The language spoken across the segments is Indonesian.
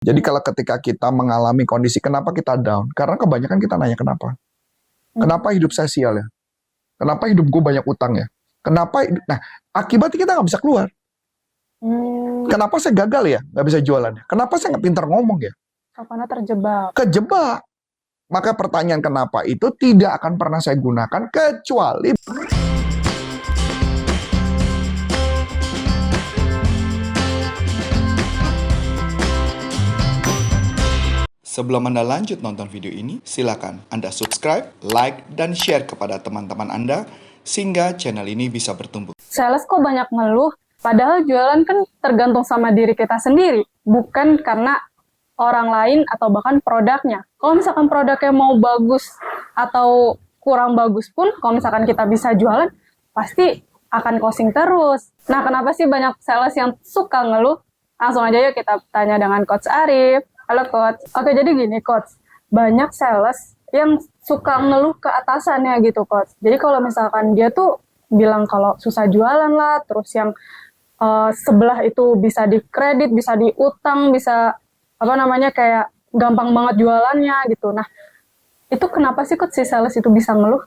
Jadi kalau ketika kita mengalami kondisi kenapa kita down, karena kebanyakan kita nanya kenapa. Kenapa hidup saya sial ya? Kenapa hidup gue banyak utang ya? Kenapa? Nah, akibatnya kita nggak bisa keluar. Kenapa saya gagal ya? Nggak bisa jualan ya? Kenapa saya nggak pintar ngomong ya? Karena terjebak. Kejebak. Maka pertanyaan kenapa itu tidak akan pernah saya gunakan kecuali Sebelum Anda lanjut nonton video ini, silakan Anda subscribe, like, dan share kepada teman-teman Anda sehingga channel ini bisa bertumbuh. Sales kok banyak ngeluh, padahal jualan kan tergantung sama diri kita sendiri, bukan karena orang lain atau bahkan produknya. Kalau misalkan produknya mau bagus atau kurang bagus pun, kalau misalkan kita bisa jualan, pasti akan closing terus. Nah, kenapa sih banyak sales yang suka ngeluh? Langsung aja yuk kita tanya dengan Coach Arif. Halo Coach. Oke, jadi gini Coach, banyak sales yang suka ngeluh ke atasannya gitu Coach. Jadi kalau misalkan dia tuh bilang kalau susah jualan lah, terus yang sebelah itu bisa dikredit, bisa diutang, bisa kayak gampang banget jualannya gitu. Nah, itu kenapa sih Coach si sales itu bisa ngeluh?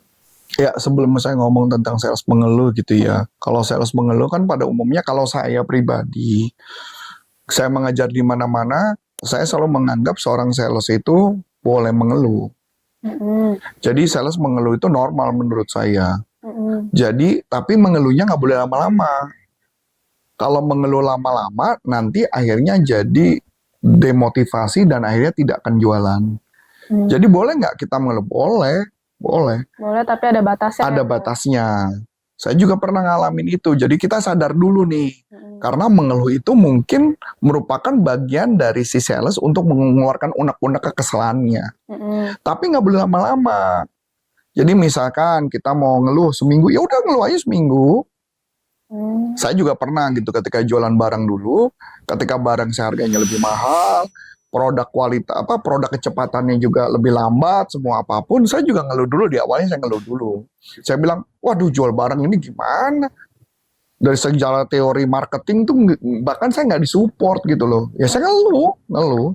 ya sebelum saya ngomong tentang sales mengeluh gitu ya. Kalau sales mengeluh kan pada umumnya kalau saya pribadi, saya mengajar di mana-mana, saya selalu menganggap seorang sales itu boleh mengeluh. Jadi sales mengeluh itu normal menurut saya. Jadi tapi mengeluhnya nggak boleh lama-lama. Kalau mengeluh lama-lama nanti akhirnya jadi demotivasi dan akhirnya tidak akan jualan. Jadi boleh nggak kita mengeluh? Boleh. Boleh, tapi ada batasnya. Ada batasnya. Saya juga pernah ngalamin itu. Jadi kita sadar dulu nih. Karena mengeluh itu mungkin merupakan bagian dari si sales untuk mengeluarkan unek-unek kekesalannya. Tapi nggak boleh lama-lama. Jadi misalkan kita mau ngeluh seminggu, ya udah ngeluh aja seminggu. Saya juga pernah gitu ketika jualan barang dulu, ketika barang seharganya lebih mahal, produk kualitas produk kecepatannya juga lebih lambat, semua apapun, saya juga ngeluh dulu di awalnya saya ngeluh dulu. Saya bilang, waduh jual barang ini gimana? Dari segala teori marketing tuh bahkan saya nggak disupport gitu loh. Ya saya ngeluh.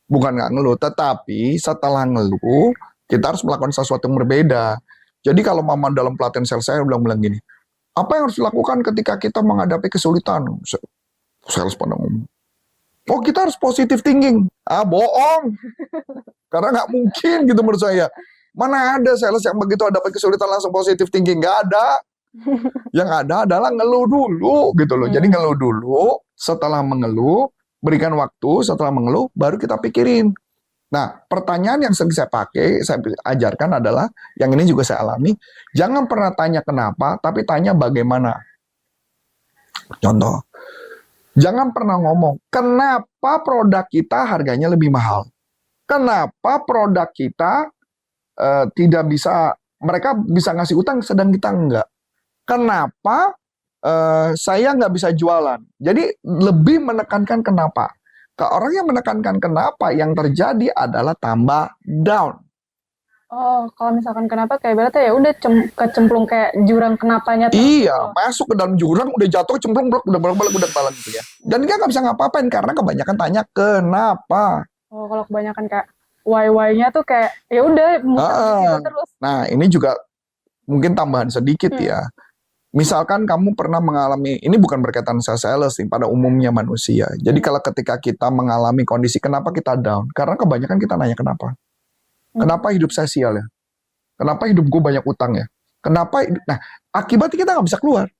Bukan nggak ngeluh, tetapi setelah ngeluh, kita harus melakukan sesuatu yang berbeda. Jadi kalau mama dalam pelatihan sales saya bilang gini, apa yang harus dilakukan ketika kita menghadapi kesulitan? Sales pada ngomong, oh kita harus positive thinking. Bohong. Karena nggak mungkin gitu menurut saya. Mana ada sales yang begitu hadapi kesulitan langsung positive thinking? Nggak ada. Yang ada adalah ngeluh dulu gitu loh. Jadi ngeluh dulu, setelah mengeluh, berikan waktu, setelah mengeluh, baru kita pikirin. Nah, pertanyaan yang sering saya pakai, saya ajarkan adalah, yang ini juga saya alami, jangan pernah tanya kenapa, tapi tanya bagaimana. Contoh, jangan pernah ngomong, kenapa produk kita harganya lebih mahal? Kenapa produk kita tidak bisa, mereka bisa ngasih utang sedang kita enggak? Kenapa saya nggak bisa jualan? Jadi lebih menekankan kenapa. Ke orang yang menekankan kenapa, yang terjadi adalah tambah down. Oh, kalau misalkan kenapa kayak berarti ya udah kecemplung kayak jurang kenapanya. Iya, masuk ke dalam jurang, udah jatuh, cemplung, udah balik gitu ya. Dan dia nggak bisa ngapa-ngapain karena kebanyakan tanya kenapa. Oh, kalau kebanyakan kayak why-nya tuh kayak ya udah muter terus. Nah, ini juga mungkin tambahan sedikit ya. Misalkan kamu pernah mengalami, ini bukan berkaitan sales nih, pada umumnya manusia. Jadi kalau ketika kita mengalami kondisi kenapa kita down, karena kebanyakan kita nanya kenapa. Kenapa hidup saya sial ya? Kenapa hidup gue banyak utang ya? Kenapa? Nah, akibatnya kita nggak bisa keluar.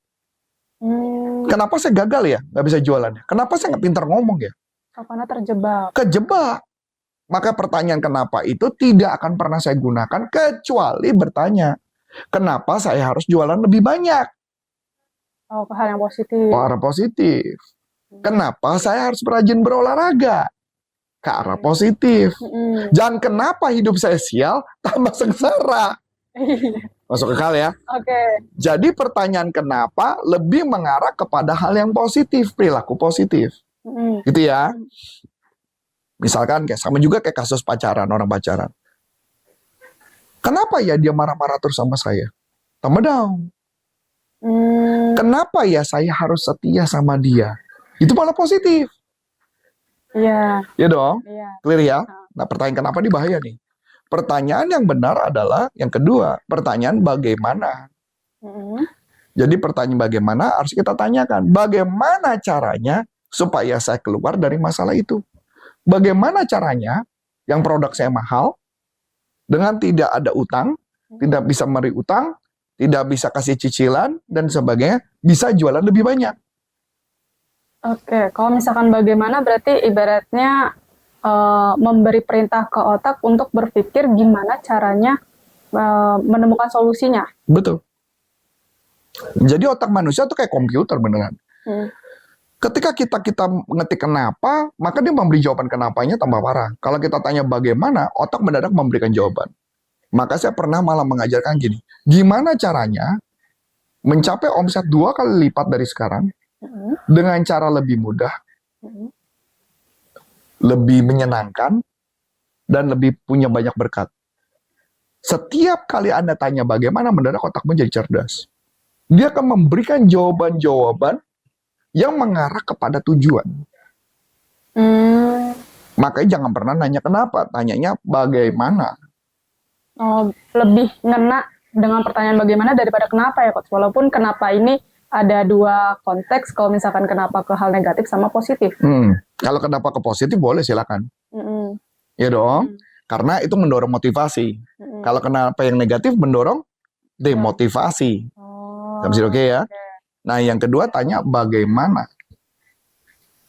Kenapa saya gagal ya? Nggak bisa jualan ya? Kenapa saya nggak pintar ngomong ya? Karena terjebak. Kejebak. Maka pertanyaan kenapa itu tidak akan pernah saya gunakan kecuali bertanya, kenapa saya harus jualan lebih banyak? Oh, ke hal yang positif. Ke arah positif. Kenapa saya harus rajin berolahraga? Ke arah positif. Jangan kenapa hidup saya sial, tambah sengsara. Masuk akal ya? Oke. Jadi pertanyaan kenapa lebih mengarah kepada hal yang positif, perilaku positif. Gitu ya. Misalkan kayak sama juga kayak kasus pacaran, orang pacaran. Kenapa ya dia marah-marah terus sama saya? Tambah down. Kenapa ya saya harus setia sama dia? Itu malah positif. Iya, Ya dong, iya. clear ya? Nah, pertanyaan kenapa ini bahaya nih? Pertanyaan yang benar adalah yang kedua, pertanyaan bagaimana. Mm-mm. Jadi pertanyaan bagaimana harus kita tanyakan. Bagaimana caranya supaya saya keluar dari masalah itu? Bagaimana caranya yang produk saya mahal, dengan tidak ada utang, tidak bisa memberi utang, tidak bisa kasih cicilan, dan sebagainya, bisa jualan lebih banyak. Oke, kalau misalkan bagaimana berarti ibaratnya memberi perintah ke otak untuk berpikir gimana caranya menemukan solusinya. Betul. Jadi otak manusia tuh kayak komputer beneran. Hmm. Ketika kita ngetik kenapa, maka dia memberi jawaban kenapanya tambah parah. Kalau kita tanya bagaimana, otak mendadak memberikan jawaban. Maka saya pernah malah mengajarkan gini, gimana caranya mencapai omset 2 kali lipat dari sekarang dengan cara lebih mudah, lebih menyenangkan, dan lebih punya banyak berkat. Setiap kali Anda tanya bagaimana, mendadak otakmu jadi cerdas. Dia akan memberikan jawaban-jawaban yang mengarah kepada tujuan. Makanya jangan pernah nanya kenapa, tanyanya bagaimana. Oh, lebih ngena dengan pertanyaan bagaimana daripada kenapa ya, Coach. Walaupun kenapa ini ada dua konteks, kalau misalkan kenapa ke hal negatif sama positif. Kalau kenapa ke positif boleh silakan. Ya dong, karena itu mendorong motivasi. Kalau kenapa yang negatif mendorong demotivasi. Oke ya. Nah yang kedua tanya bagaimana.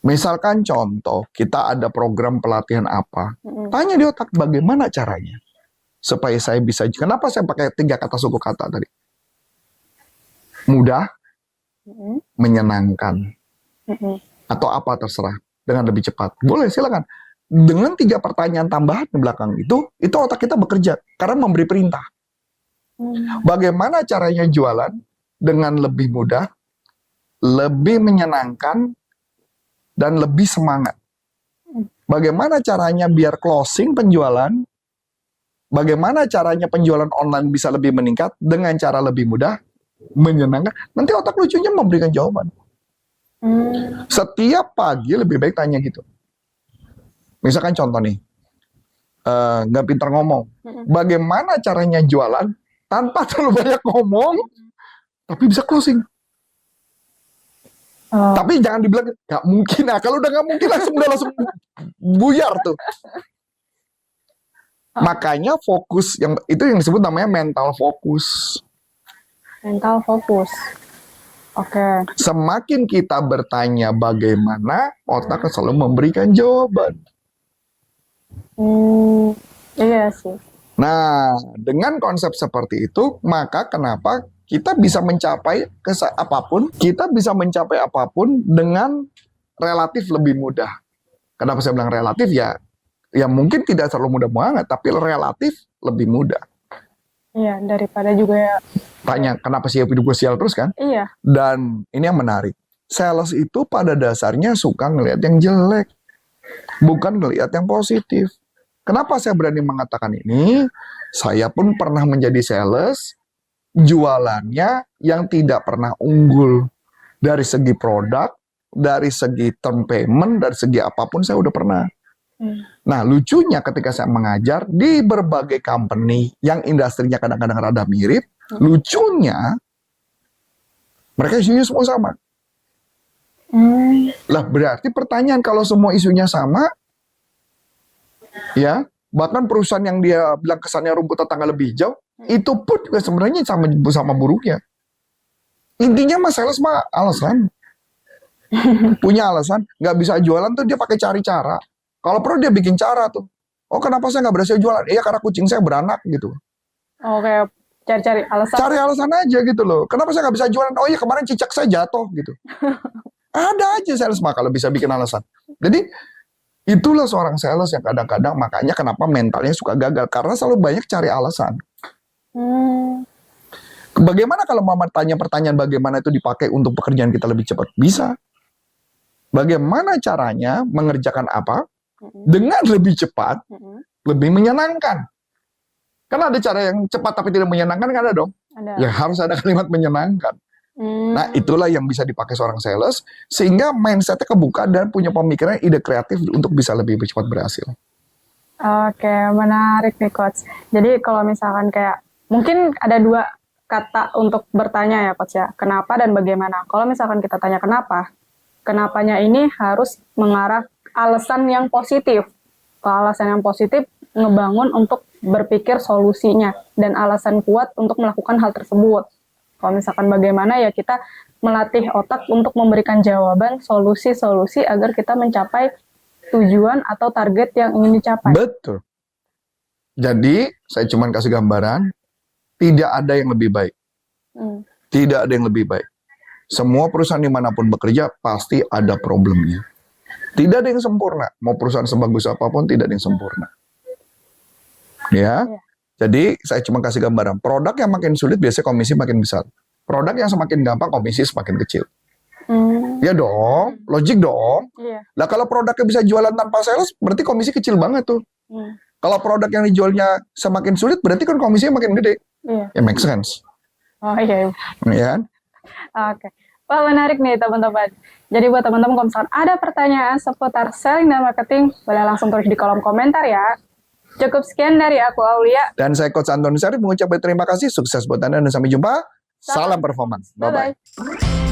Misalkan contoh, kita ada program pelatihan apa. Tanya di otak bagaimana caranya. Supaya saya bisa, kenapa saya pakai 3 kata suku kata tadi? Mudah, menyenangkan, atau apa terserah, dengan lebih cepat. Boleh, silakan. Dengan 3 pertanyaan tambahan di belakang itu otak kita bekerja, karena memberi perintah. Bagaimana caranya jualan dengan lebih mudah, lebih menyenangkan, dan lebih semangat. Bagaimana caranya biar closing penjualan, bagaimana caranya penjualan online bisa lebih meningkat dengan cara lebih mudah, menyenangkan. Nanti otak lucunya memberikan jawaban. Setiap pagi lebih baik tanya gitu. Misalkan contoh nih, nggak pintar ngomong. Bagaimana caranya jualan tanpa terlalu banyak ngomong, tapi bisa closing. Tapi jangan dibilang nggak mungkin. Nah, kalau udah nggak mungkin langsung buyar tuh. Makanya fokus yang itu yang disebut namanya mental fokus. Mental fokus. Oke. Semakin kita bertanya bagaimana, otak selalu memberikan jawaban. Iya sih. Nah, dengan konsep seperti itu, maka kenapa kita bisa mencapai apapun, kita bisa mencapai apapun dengan relatif lebih mudah. Kenapa saya bilang relatif ya? Ya mungkin tidak terlalu mudah banget, tapi relatif lebih mudah. Iya, daripada juga ya. Tanya, kenapa sih hidup gue sial terus kan? Iya. Dan ini yang menarik. Sales itu pada dasarnya suka ngelihat yang jelek, bukan ngelihat yang positif. Kenapa saya berani mengatakan ini? Saya pun pernah menjadi sales, jualannya yang tidak pernah unggul. Dari segi produk, dari segi term payment, dari segi apapun saya udah pernah. Nah, lucunya ketika saya mengajar di berbagai company yang industrinya kadang-kadang rada mirip, lucunya mereka isunya semua sama. Lah berarti pertanyaan kalau semua isunya sama, ya bahkan perusahaan yang dia bilang kesannya rumput tetangga lebih hijau, itu pun juga sebenarnya sama buruknya. Intinya mas sales mah alasan. Punya alasan, nggak bisa jualan tuh dia pakai cari cara. Kalau perlu dia bikin cara tuh. Oh kenapa saya nggak berhasil jualan? Iya karena kucing saya beranak gitu. Oke, cari-cari alasan. Cari alasan aja gitu loh. Kenapa saya nggak bisa jualan? Oh iya kemarin cicak saya jatuh gitu. Ada aja sales mah kalau bisa bikin alasan. Jadi itulah seorang sales yang kadang-kadang makanya kenapa mentalnya suka gagal. Karena selalu banyak cari alasan. Bagaimana kalau mama tanya pertanyaan bagaimana itu dipakai untuk pekerjaan kita lebih cepat? Bisa. Bagaimana caranya mengerjakan apa dengan lebih cepat, lebih menyenangkan. Kan ada cara yang cepat tapi tidak menyenangkan, kan ada dong? Ada. Ya harus ada kalimat menyenangkan. Nah, itulah yang bisa dipakai seorang sales, sehingga mindsetnya kebuka dan punya pemikiran, ide kreatif untuk bisa lebih cepat berhasil. Oke, menarik nih Coach. Jadi kalau misalkan kayak, mungkin ada 2 kata untuk bertanya ya Coach ya, kenapa dan bagaimana. Kalau misalkan kita tanya kenapa, kenapanya ini harus mengarah alasan yang positif. Kalau alasan yang positif, ngebangun untuk berpikir solusinya, dan alasan kuat untuk melakukan hal tersebut. Kalau misalkan bagaimana, ya kita melatih otak untuk memberikan jawaban, solusi-solusi agar kita mencapai tujuan atau target yang ingin dicapai. Betul. Jadi, saya cuma kasih gambaran, tidak ada yang lebih baik. Tidak ada yang lebih baik. Semua perusahaan dimanapun bekerja, pasti ada problemnya. Tidak ada yang sempurna. Mau perusahaan sebagus apapun, tidak ada yang sempurna. Ya. Jadi, saya cuma kasih gambaran. Produk yang makin sulit, biasanya komisi makin besar. Produk yang semakin gampang, komisi semakin kecil. Ya dong, logik dong. Nah, kalau produknya bisa jualan tanpa sales, berarti komisi kecil banget tuh. Kalau produk yang dijualnya semakin sulit, berarti kan komisinya makin gede. Ya, make sense. Oh iya. Ya. Oke. Wah, menarik nih teman-teman. Jadi buat teman-teman, kalau misalkan ada pertanyaan seputar selling dan marketing, boleh langsung tulis di kolom komentar ya. Cukup sekian dari aku, Aulia. Dan saya Coach Antoni Syarif mengucapkan terima kasih, sukses buat Anda, dan sampai jumpa. Salam performance. Bye-bye.